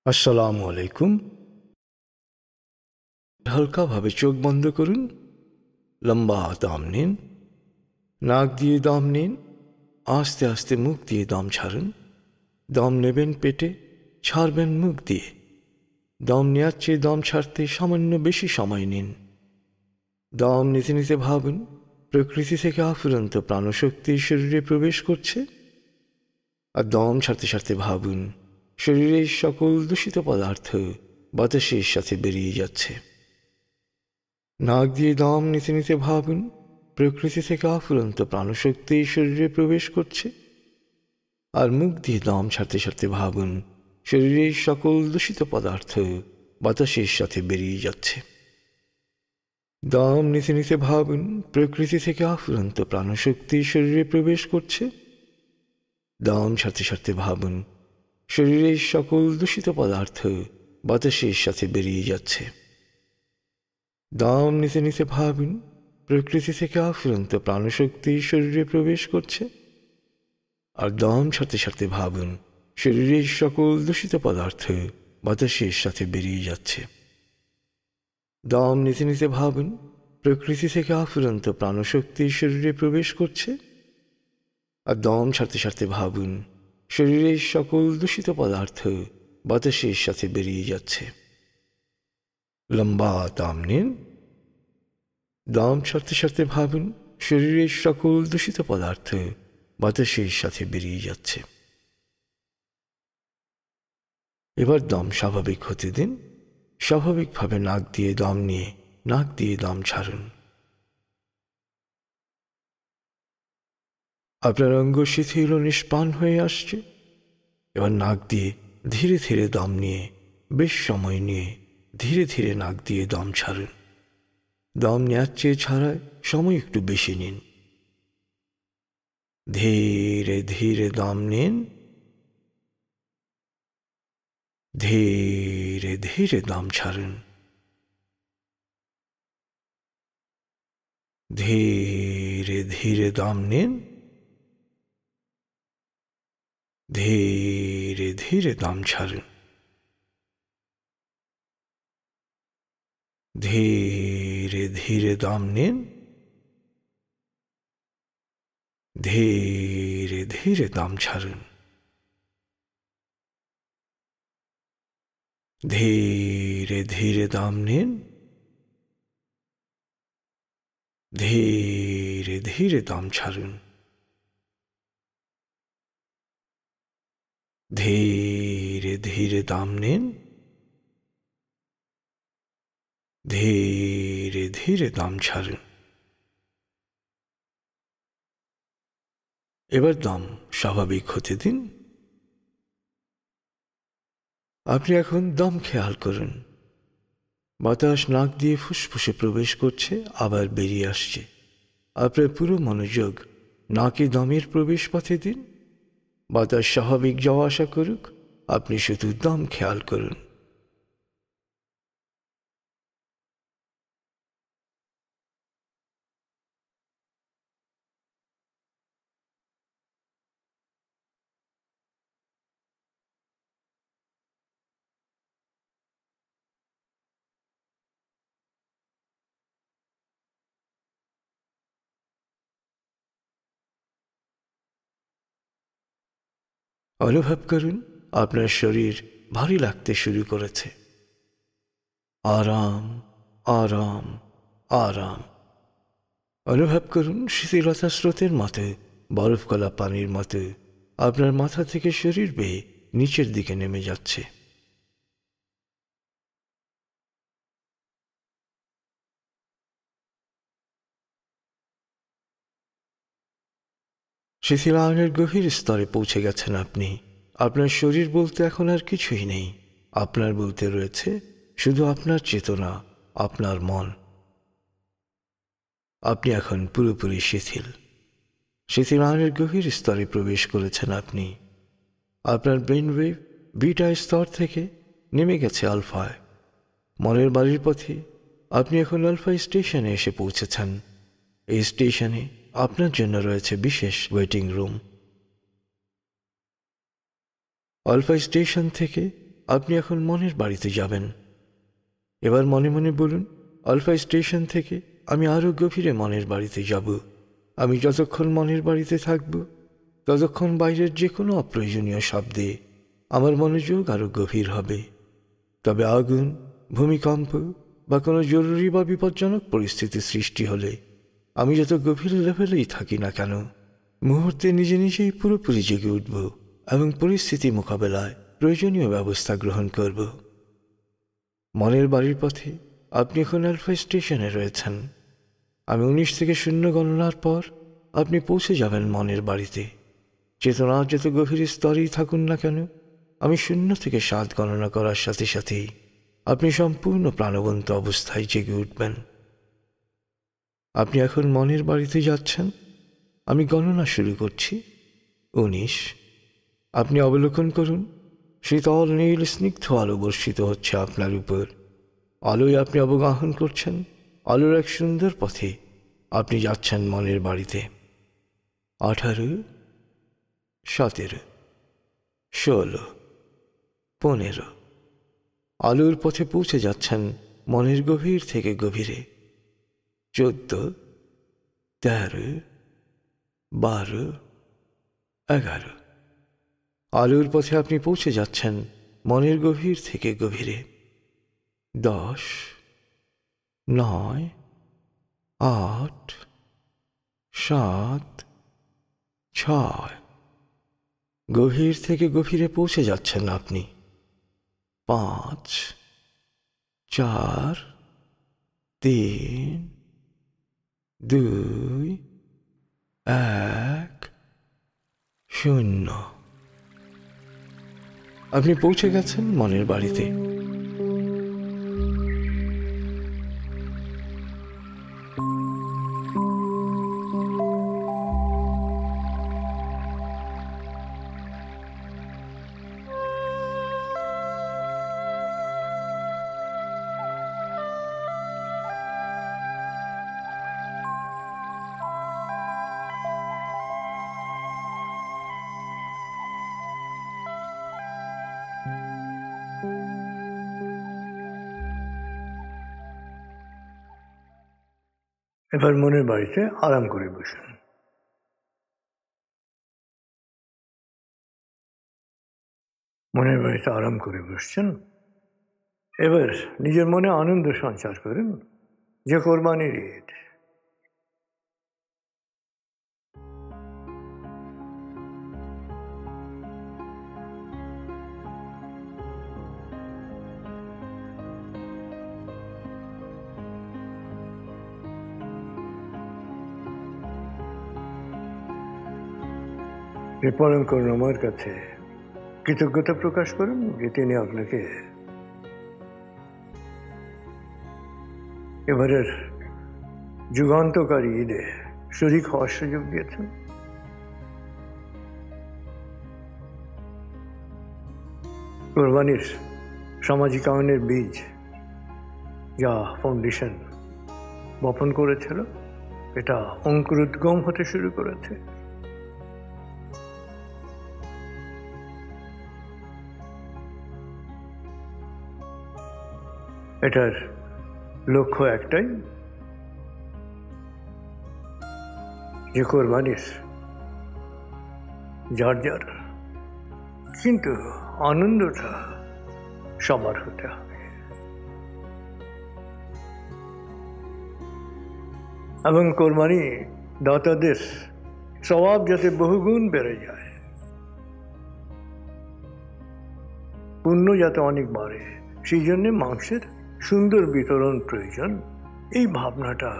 আসসালামু আলাইকুম। হালকাভাবে চোখ বন্ধ করুন। লম্বা দম নিন। নাক দিয়ে দম নিন। আস্তে আস্তে মুখ দিয়ে দম ছাড়ুন। দম নেবেন পেটে, ছাড়বেন মুখ দিয়ে। দম নেওয়ার চেয়ে দম ছাড়তে সামান্য বেশি সময় নিন। দম নিতে নিতে ভাবুন, প্রকৃতি থেকে অফুরন্ত প্রাণশক্তি শরীরে প্রবেশ করছে। আর দম ছাড়তে ছাড়তে ভাবুন, শরীরের সকল দূষিত পদার্থ বাতাসের সাথে বেরিয়ে যাচ্ছে। নাক দিয়ে দম নিতে নিতে ভাবুন, প্রকৃতি থেকে অফুরন্ত প্রাণশক্তি শরীরে প্রবেশ করছে। আর মুখ দিয়ে দম ছাড়তে ছাড়তে ভাবুন, শরীরের সকল দূষিত পদার্থ বাতাসের সাথে বেরিয়ে যাচ্ছে। দম নিতে নিতে ভাবুন, প্রকৃতি থেকে অফুরন্ত প্রাণশক্তি শরীরে প্রবেশ করছে। দম ছাড়তে ছাড়তে ভাবুন, শরীরের সকল দূষিত পদার্থ বাতাসের সাথে বেরিয়ে যাচ্ছে। দম নিতে নিতে ভাবুন, প্রকৃতি থেকে অফুরন্ত প্রাণশক্তি শরীরে প্রবেশ করছে। আর দম ছাড়তে ছাড়তে ভাবুন, শরীরের সকল দূষিত পদার্থ বাতাসের সাথে বেরিয়ে যাচ্ছে। দম নিতে নিতে ভাবুন, প্রকৃতি থেকে অফুরন্ত প্রাণশক্তি শরীরে প্রবেশ করছে। আর দম ছাড়তে ছাড়তে ভাবুন, শরীরের সকল দূষিত পদার্থ বাতাসের সাথে বেরিয়ে যাচ্ছে। লম্বা দম নিন। দম ছাড়তে ছাড়তে ভাবুন, শরীরের সকল দূষিত পদার্থ বাতাসের সাথে বেরিয়ে যাচ্ছে। এবার দম স্বাভাবিক হতে দিন। স্বাভাবিকভাবে নাক দিয়ে দম নিয়ে নাক দিয়ে দম ছাড়ুন। আপনার অঙ্গ শিথিল ও নিষ্প্রাণ হয়ে আসছে। এবার নাক দিয়ে ধীরে ধীরে দম নিয়ে বেশ সময় নিয়ে ধীরে ধীরে নাক দিয়ে দম ছাড়ুন। দম নেওয়ার চেয়ে ছাড়ায় সময় একটু বেশি নিন। ধীরে ধীরে দম নিন। ধীরে ধীরে দম ছাড়ুন। ধীরে ধীরে দম নিন। ধীরে ধীরে দম ছাড়ুন। ধীরে ধীরে দম নিন। ধীরে ধীরে দম ছাড়ুন। ধীরে ধীরে দম নিন। ধীরে ধীরে দম ছাড়ুন। ধীরে ধীরে দম নিন। ধীরে ধীরে দম ছাড়ুন। এবার দম স্বাভাবিক হতে দিন। আপনি এখন দম খেয়াল করুন। বাতাস নাক দিয়ে ফুসফুসে প্রবেশ করছে, আবার বেরিয়ে আসছে। আপনার পুরো মনোযোগ নাকে দমের প্রবেশ পথে দিন। বাতাস স্বাভাবিক যাওয়া আসা করুক, আপনি শুধু দম খেয়াল করুন। অনুভব করুন, আপনার শরীর ভারী লাগতে শুরু করেছে। আরাম, আরাম, আরাম। অনুভব করুন, শিথিলতা স্রোতের মতো, বরফ গলা পানির মতো আপনার মাথা থেকে শরীর বেয়ে নিচের দিকে নেমে যাচ্ছে। শিথিলায়নের গভীর স্তরে পৌঁছে গেছেন আপনি। আপনার শরীর বলতে এখন আর কিছুই নেই। আপনার বলতে রয়েছে শুধু আপনার চেতনা, আপনার মন। আপনি এখন পুরোপুরি শিথিল। শিথিলায়নের গভীর স্তরে প্রবেশ করেছেন আপনি। আপনার ব্রেন ওয়েভ বিটা স্তর থেকে নেমে গেছে আলফায়। মনের বাড়ির পথে আপনি এখন আলফা স্টেশনে এসে পৌঁছেছেন। এই স্টেশনে আপনার জন্য রয়েছে বিশেষ ওয়েটিং রুম। আলফা স্টেশন থেকে আপনি এখন মনের বাড়িতে যাবেন। এবার মনে মনে বলুন, আলফা স্টেশন থেকে আমি আরও গভীরে মনের বাড়িতে যাব। আমি যতক্ষণ মনের বাড়িতে থাকব, ততক্ষণ বাইরের যে কোনো অপ্রয়োজনীয় শব্দে আমার মনোযোগ আরও গভীর হবে। তবে আগুন, ভূমিকম্প বা কোনো জরুরি বা বিপজ্জনক পরিস্থিতি সৃষ্টি হলে আমি যত গভীর লেভেলেই থাকি না কেন, মুহূর্তে নিজে নিজেই পুরোপুরি জেগে উঠব এবং পরিস্থিতি মোকাবেলায় প্রয়োজনীয় ব্যবস্থা গ্রহণ করব। মনের বাড়ির পথে আপনি এখন আলফা স্টেশনে রয়েছেন। আমি 19 থেকে 0 গণনার পর আপনি পৌঁছে যাবেন মনের বাড়িতে। চেতনা যত গভীর স্তরেই থাকুন না কেন, আমি 0 থেকে 7 গণনা করার সাথে সাথেই আপনি সম্পূর্ণ প্রাণবন্ত অবস্থায় জেগে উঠবেন। আপনি এখন মনের বাড়িতে যাচ্ছেন। আমি গণনা শুরু করছি। 19। আপনি অবলোকন করুন, শীতল নীল স্নিগ্ধ আলো বর্ষিত হচ্ছে আপনার উপর। আলোয় আপনি অবগাহন করছেন। আলোর এক সুন্দর পথে আপনি যাচ্ছেন মনের বাড়িতে। 18, 17, 16, 15। আলোর পথে পৌঁছে যাচ্ছেন মনের গভীর থেকে গভীরে। 14, 13, 12, 11। আলোর পথে আপনি পৌঁছে যাচ্ছেন মনের গভীর থেকে গভীরে। 10, 9, 8, 7, 6। গভীর থেকে গভীরে পৌঁছে যাচ্ছেন আপনি। 5, 4, 3, 2, 1, 0। আপনি পৌঁছে গেছেন মনের বাড়িতে। এবার মনের বাড়িতে আরাম করে বসুন। মনের বাড়িতে আরাম করে বসছেন। এবার নিজের মনে আনন্দ সঞ্চার করুন যে কোরবানির ঈদ। পরম করুণাময়ের কাছে কৃতজ্ঞতা প্রকাশ করুন যে তিনি আপনাকে এবারের যুগান্তকারী ঈদে শরীক হওয়ার সুযোগ দিয়েছেন। কোরবানির সামাজিকায়নের বীজ যা ফাউন্ডেশন বপন করেছিল, এটা অঙ্কুরোদ্গম হতে শুরু করেছে। এটার লক্ষ্য একটাই, যে কোরবানির যার যার, কিন্তু আনন্দটা সবার হতে হবে। এবং কোরবানি দাতাদের সওয়াব যাতে বহুগুণ বেড়ে যায়, পুণ্য যাতে অনেক বাড়ে, সেই জন্যে মাংসের সুন্দর বিতরণ প্রয়োজন। এই ভাবনাটা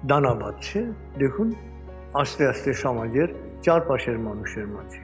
দানা বাঁধছে দেখুন আস্তে আস্তে সমাজের চারপাশের মানুষের মাঝে।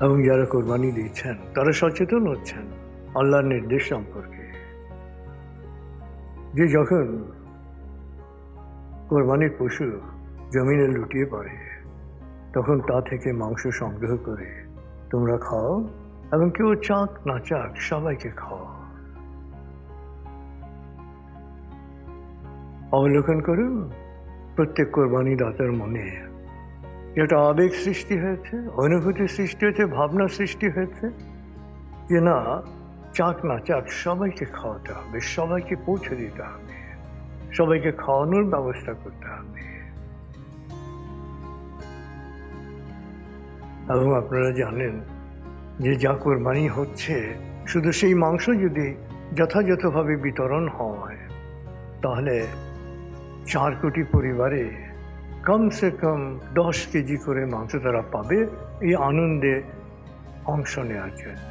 এবং যারা কোরবানি দিচ্ছেন তারা সচেতন হচ্ছেন আল্লাহর নির্দেশ সম্পর্কে, যে যখন কোরবানির পশু জমিনে লুটিয়ে পড়ে তখন তা থেকে মাংস সংগ্রহ করে তোমরা খাও এবং কেউ চাক না চাক সবাইকে খাও। অবলোকন করুন প্রত্যেক কোরবানি দাতার মনে যেটা আবেগ সৃষ্টি হয়েছে, অনুভূতি সৃষ্টি হয়েছে, ভাবনা সৃষ্টি হয়েছে যে না, চাক না চাক সবাইকে খাওয়াতে হবে, সবাইকে পৌঁছে দিতে হবে, সবাইকে খাওয়ানোর ব্যবস্থা করতে হবে। এবং আপনারা জানেন যে যা কোরবানি হচ্ছে শুধু সেই মাংস যদি যথাযথভাবে বিতরণ হয় তাহলে 4 কোটি পরিবারে কমসে কম 10 কেজি করে মাংস তারা পাবে এই আনন্দে অংশ নেওয়ার জন্য।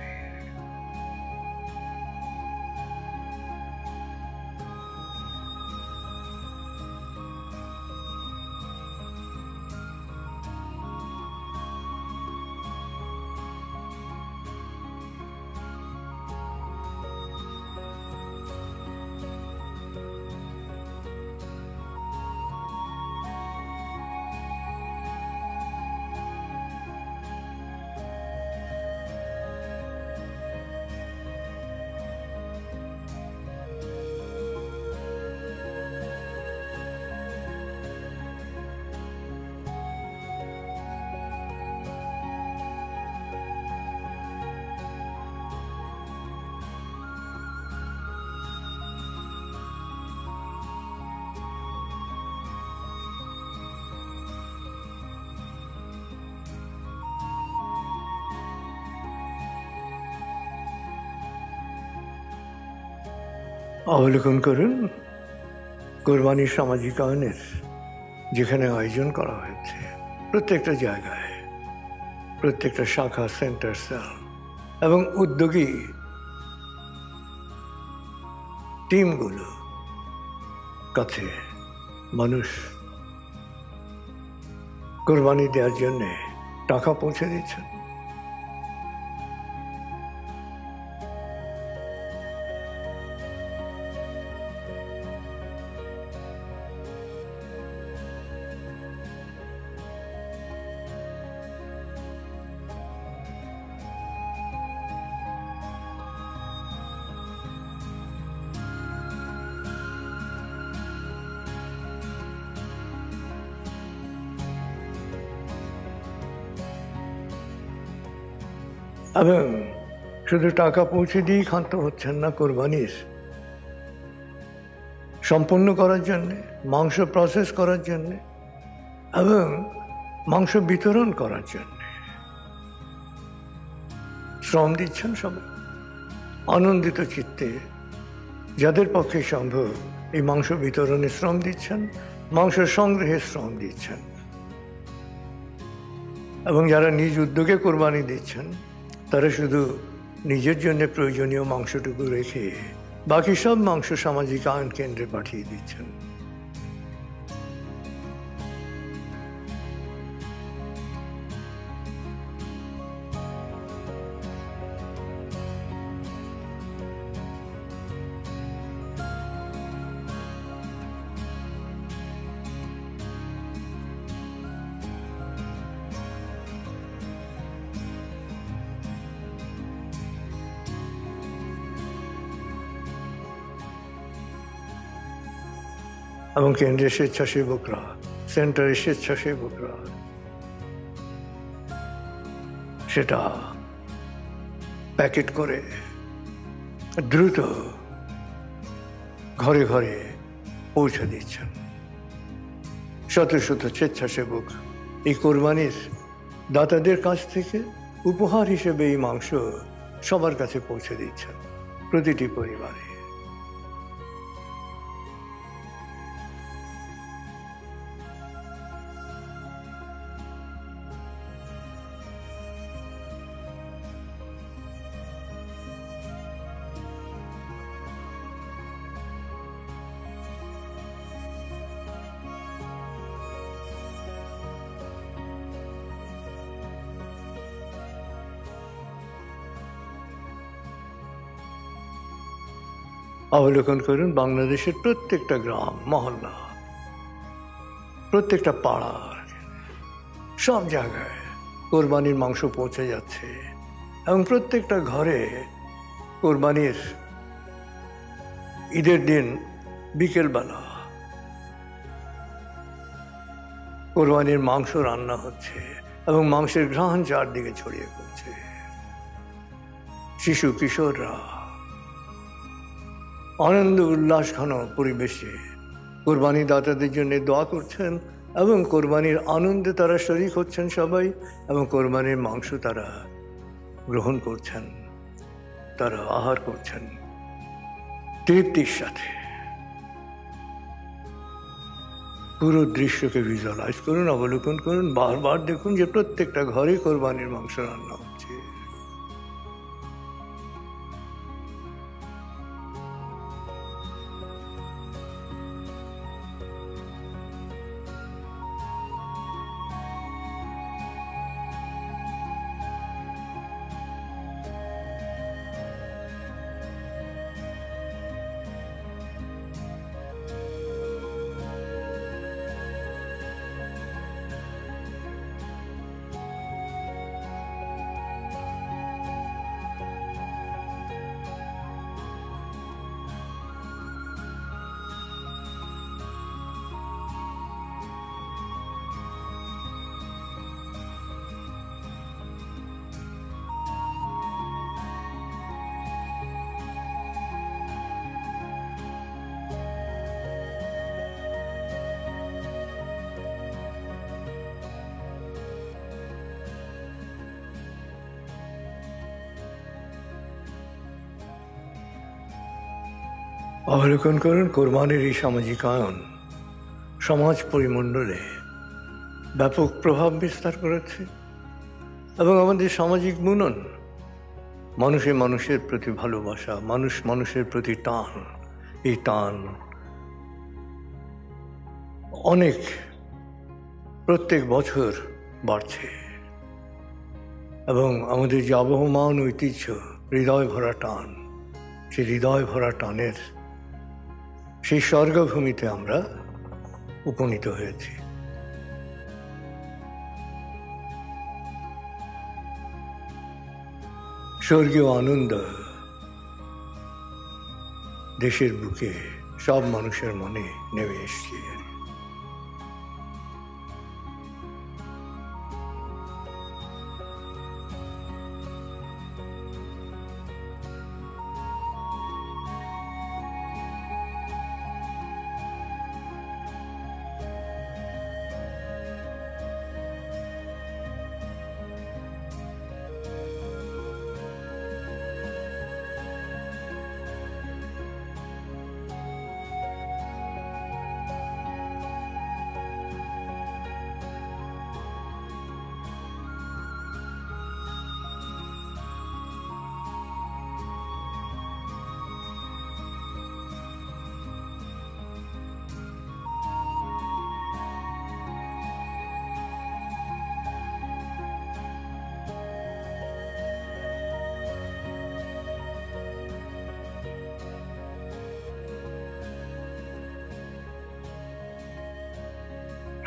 অবলোকন করুন কোরবানির সামাজিকায়নের যেখানে আয়োজন করা হয়েছে প্রত্যেকটা জায়গায়, প্রত্যেকটা শাখা, সেন্টার, সেল এবং উদ্যোগী টিমগুলো কাছে মানুষ কোরবানি দেওয়ার জন্যে টাকা পৌঁছে দিচ্ছেন। এবং শুধু টাকা পৌঁছে দিয়েই ক্ষান্ত হচ্ছেন না, কোরবানির সম্পন্ন করার জন্যে, মাংস প্রসেস করার জন্যে এবং মাংস বিতরণ করার জন্যে শ্রম দিচ্ছেন সবাই আনন্দিত চিত্তে। যাদের পক্ষে সম্ভব এই মাংস বিতরণে শ্রম দিচ্ছেন, মাংস সংগ্রহে শ্রম দিচ্ছেন এবং যারা নিজ উদ্যোগে কোরবানি দিচ্ছেন তারা শুধু নিজের জন্য প্রয়োজনীয় মাংসটুকু রেখে বাকি সব মাংস সামাজিক আয়ন কেন্দ্রে পাঠিয়ে দিচ্ছেন। এবং কেন্দ্রের স্বেচ্ছাসেবকরা, সেন্টারের স্বেচ্ছাসেবকরা সেটা প্যাকেট করে দ্রুত ঘরে ঘরে পৌঁছে দিচ্ছেন। শত শত স্বেচ্ছাসেবক এই কোরবানির দাতাদের কাছ থেকে উপহার হিসেবে এই মাংস সবার কাছে পৌঁছে দিচ্ছেন, প্রতিটি পরিবারে। অবলোকন করুন বাংলাদেশের প্রত্যেকটা গ্রাম মহল্লা, প্রত্যেকটা পাড়ার সব জায়গায় কোরবানির মাংস পৌঁছে যাচ্ছে এবং প্রত্যেকটা ঘরে কোরবানির ঈদের দিন বিকেলবেলা কোরবানির মাংস রান্না হচ্ছে এবং মাংসের ঘ্রাণ চারদিকে ছড়িয়ে পড়ছে। শিশু কিশোররা আনন্দ উল্লাস ঘন পরিবেশে কোরবানি দাতাদের জন্য দোয়া করছেন এবং কোরবানির আনন্দে তারা শরীক হচ্ছেন সবাই, এবং কোরবানির মাংস তারা গ্রহণ করছেন, তারা আহার করছেন তৃপ্তির সাথে। পুরো দৃশ্যকে ভিজুয়ালাইজ করুন, অবলোকন করুন, বারবার দেখুন যে প্রত্যেকটা ঘরে কোরবানির মাংস রান্না হচ্ছে। অবলোকন করুন কোরবানির এই সামাজিকায়ন সমাজ পরিমণ্ডলে ব্যাপক প্রভাব বিস্তার করেছে এবং আমাদের সামাজিক বুনন, মানুষের প্রতি ভালোবাসা, মানুষের প্রতি টান, এই টান অনেক প্রত্যেক বছর বাড়ছে এবং আমাদের যে আবহমান ঐতিহ্য, হৃদয় ভরা টান, সেই হৃদয় ভরা টানের সেই স্বর্গভূমিতে আমরা উপনীত হয়েছি। স্বর্গীয় আনন্দ দেশের বুকে সব মানুষের মনে নেমে এসছে।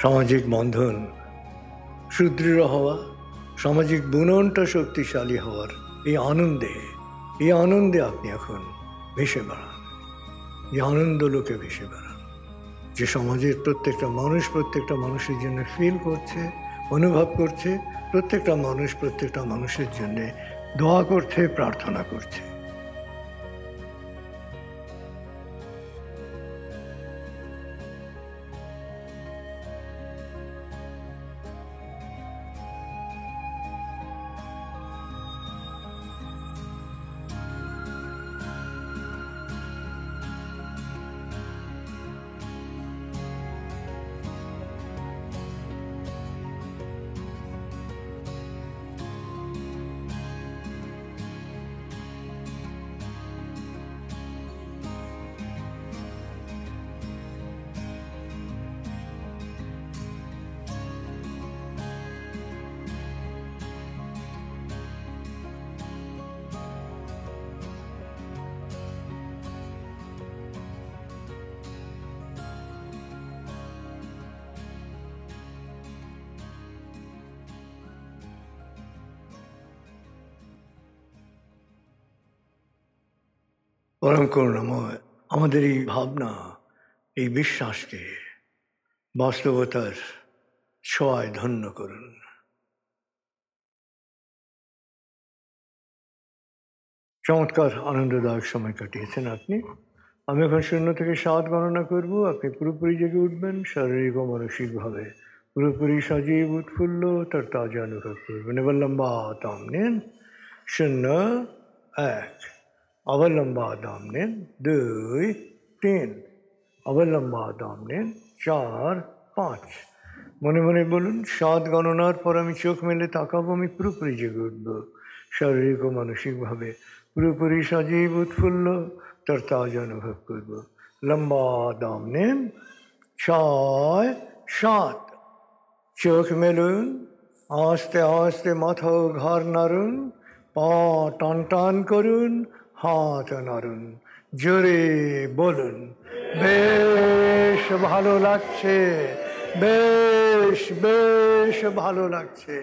সামাজিক বন্ধন সুদৃঢ় হওয়া, সামাজিক বুননটা শক্তিশালী হওয়ার এই আনন্দে আপনি এখন ভেসে বেড়ান, এই আনন্দ লোকে ভেসে বেড়ান, যে সমাজের প্রত্যেকটা মানুষের জন্য ফিল করছে, অনুভব করছে, প্রত্যেকটা মানুষের জন্য দোয়া করছে, প্রার্থনা করছে। পরম করুণাময় আমাদের এই ভাবনা, এই বিশ্বাসকে বাস্তবতার ছোঁয়ায় ধন্য করুন। চমৎকার আনন্দদায়ক সময় কাটিয়েছেন আপনি। আমি এখন 0 থেকে 7 গণনা করব, আপনি পুরোপুরি জেগে উঠবেন, শারীরিক ও মানসিকভাবে পুরোপুরি সজীব উৎফুল্ল তার তাজা অনুভব করবেন। এবার লম্বা দম নিন, 0, 1, আবার লম্বা দম নিন, 2, 3, আবার লম্বা দম নিন, 4, 5। মনে মনে বলুন, 7 গণনার পর আমি চোখ মেলে তাকাবো, আমি পুরোপুরি জেগে উঠব, শারীরিক ও মানসিকভাবে পুরোপুরি সজীব উৎফুল্ল তার তাজা অনুভব করব। লম্বা দম নিন, 6, 7। চোখ মেলুন, আস্তে আস্তে মাথা ও ঘাড় নাড়ুন, পা টান টান করুন, হাত নাড়ুন, জোরে বলুন, বেশ ভালো লাগছে, বেশ বেশ ভালো লাগছে।